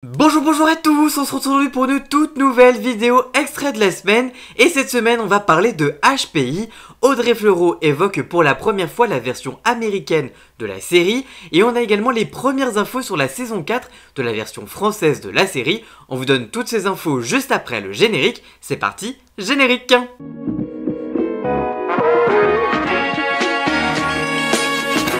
Bonjour à tous, on se retrouve aujourd'hui pour une toute nouvelle vidéo extrait de la semaine. Et cette semaine on va parler de HPI. Audrey Fleurot évoque pour la première fois la version américaine de la série. Et on a également les premières infos sur la saison 4 de la version française de la série. On vous donne toutes ces infos juste après le générique. C'est parti, générique!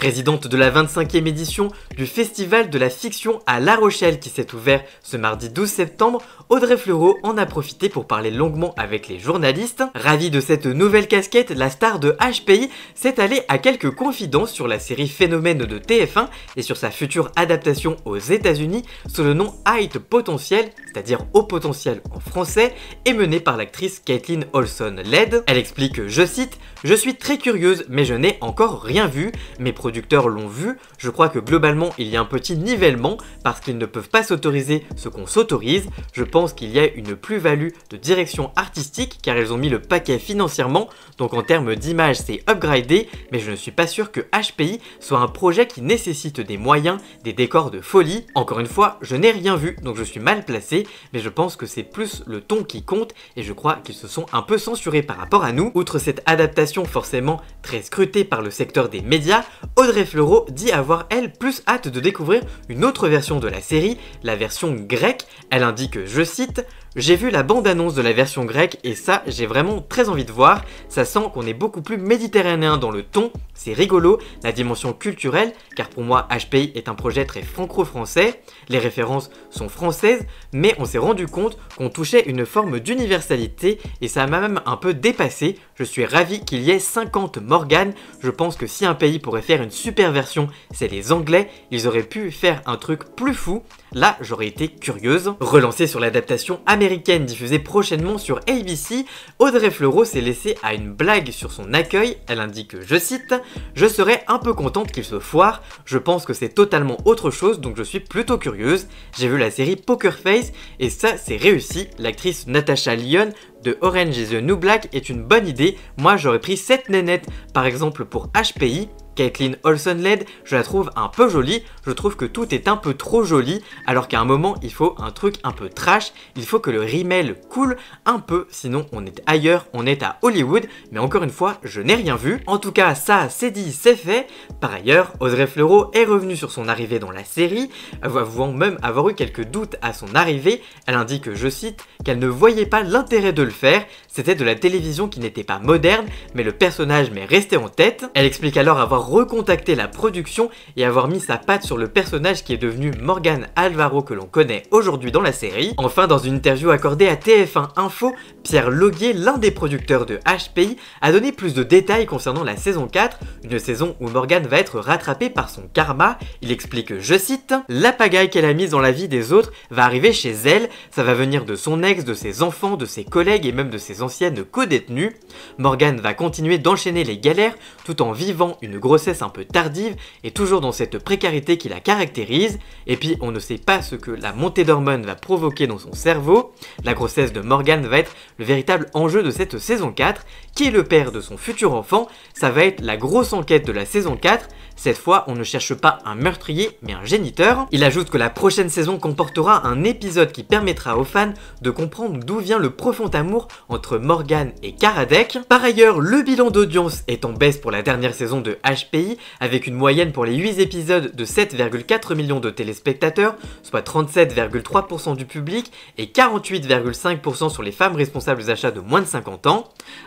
Présidente de la 25e édition du Festival de la Fiction à La Rochelle qui s'est ouvert ce mardi 12 septembre, Audrey Fleurot en a profité pour parler longuement avec les journalistes. Ravie de cette nouvelle casquette, la star de HPI s'est allée à quelques confidences sur la série Phénomène de TF1 et sur sa future adaptation aux États-Unis sous le nom High Potentiel, c'est-à-dire Haut Potentiel en français, et menée par l'actrice Kaitlin Olson-Led. Elle explique, je cite, « Je suis très curieuse mais je n'ai encore rien vu, mes producteurs l'ont vu, je crois que globalement il y a un petit nivellement parce qu'ils ne peuvent pas s'autoriser ce qu'on s'autorise, je pense qu'il y a une plus-value de direction artistique car ils ont mis le paquet financièrement, donc en termes d'image c'est upgradé, mais je ne suis pas sûr que HPI soit un projet qui nécessite des moyens, des décors de folie. Encore une fois, je n'ai rien vu donc je suis mal placé, mais je pense que c'est plus le ton qui compte et je crois qu'ils se sont un peu censurés par rapport à nous. Outre cette adaptation forcément très scrutée par le secteur des médias, Audrey Fleurot dit avoir elle plus hâte de découvrir une autre version de la série, la version grecque. Elle indique, je cite, « J'ai vu la bande-annonce de la version grecque et ça j'ai vraiment très envie de voir, ça sent qu'on est beaucoup plus méditerranéen dans le ton, c'est rigolo, la dimension culturelle, car pour moi HPI est un projet très franco-français, les références sont françaises, mais on s'est rendu compte qu'on touchait une forme d'universalité et ça m'a même un peu dépassé, je suis ravi qu'il y ait 50 Morgan, je pense que si un pays pourrait faire une super version, c'est les Anglais, ils auraient pu faire un truc plus fou, là j'aurais été curieuse. » Relancée sur l'adaptation américaine diffusée prochainement sur ABC, Audrey Fleurot s'est laissée à une blague sur son accueil, elle indique, je cite, « Je serais un peu contente qu'il se foire, je pense que c'est totalement autre chose donc je suis plutôt curieuse, j'ai vu la série Poker Face et ça c'est réussi, l'actrice Natasha Lyonne de Orange is the New Black est une bonne idée, moi j'aurais pris cette nénette par exemple pour HPI, Kaitlin Olson-Led, je la trouve un peu jolie, je trouve que tout est un peu trop joli, alors qu'à un moment il faut un truc un peu trash, il faut que le rimel coule un peu, sinon on est ailleurs, on est à Hollywood, mais encore une fois, je n'ai rien vu. En tout cas, ça c'est dit, c'est fait. Par ailleurs, Audrey Fleurot est revenue sur son arrivée dans la série, avouant même avoir eu quelques doutes à son arrivée, elle indique, je cite, qu'elle ne voyait pas l'intérêt de le faire, c'était de la télévision qui n'était pas moderne, mais le personnage m'est resté en tête. Elle explique alors avoir recontacté la production et avoir mis sa patte sur le personnage qui est devenu Morgan Alvaro que l'on connaît aujourd'hui dans la série. Enfin, dans une interview accordée à TF1 Info, Pierre Loguet, l'un des producteurs de HPI, a donné plus de détails concernant la saison 4, une saison où Morgan va être rattrapé par son karma. Il explique, je cite, « La pagaille qu'elle a mise dans la vie des autres va arriver chez elle, ça va venir de son ex, de ses enfants, de ses collègues et même de ses anciennes co-détenues. Morgan va continuer d'enchaîner les galères tout en vivant une grossesse un peu tardive et toujours dans cette précarité qui la caractérise. Et puis on ne sait pas ce que la montée d'hormones va provoquer dans son cerveau. La grossesse de Morgan va être le véritable enjeu de cette saison 4. Qui est le père de son futur enfant? Ça va être la grosse enquête de la saison 4. Cette fois, on ne cherche pas un meurtrier, mais un géniteur. Il ajoute que la prochaine saison comportera un épisode qui permettra aux fans de comprendre d'où vient le profond amour entre Morgan et Karadec. Par ailleurs, le bilan d'audience est en baisse pour la dernière saison de HPI, avec une moyenne pour les 8 épisodes de 7,4 millions de téléspectateurs, soit 37,3% du public et 48,5% sur les femmes responsables d'achat de moins de 50 ans.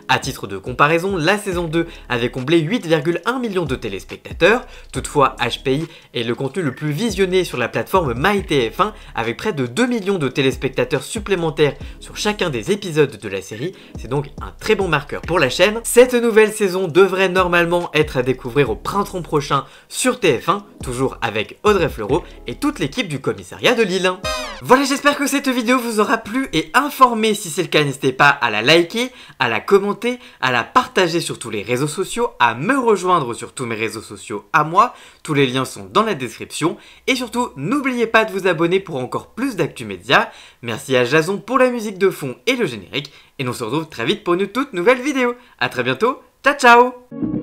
À titre de comparaison, la saison 2 avait comblé 8,1 millions de téléspectateurs. Toutefois, HPI est le contenu le plus visionné sur la plateforme MyTF1 avec près de 2 millions de téléspectateurs supplémentaires sur chacun des épisodes de la série. C'est donc un très bon marqueur pour la chaîne. Cette nouvelle saison devrait normalement être à découvrir au printemps prochain sur TF1, toujours avec Audrey Fleurot et toute l'équipe du commissariat de Lille. Voilà, j'espère que cette vidéo vous aura plu et informé. Si c'est le cas, n'hésitez pas à la liker, à la commenter, à la partager sur tous les réseaux sociaux, à me rejoindre sur tous mes réseaux sociaux à moi. Tous les liens sont dans la description. Et surtout, n'oubliez pas de vous abonner pour encore plus d'actu média. Merci à Jason pour la musique de fond et le générique. Et on se retrouve très vite pour une toute nouvelle vidéo. A très bientôt, ciao ciao!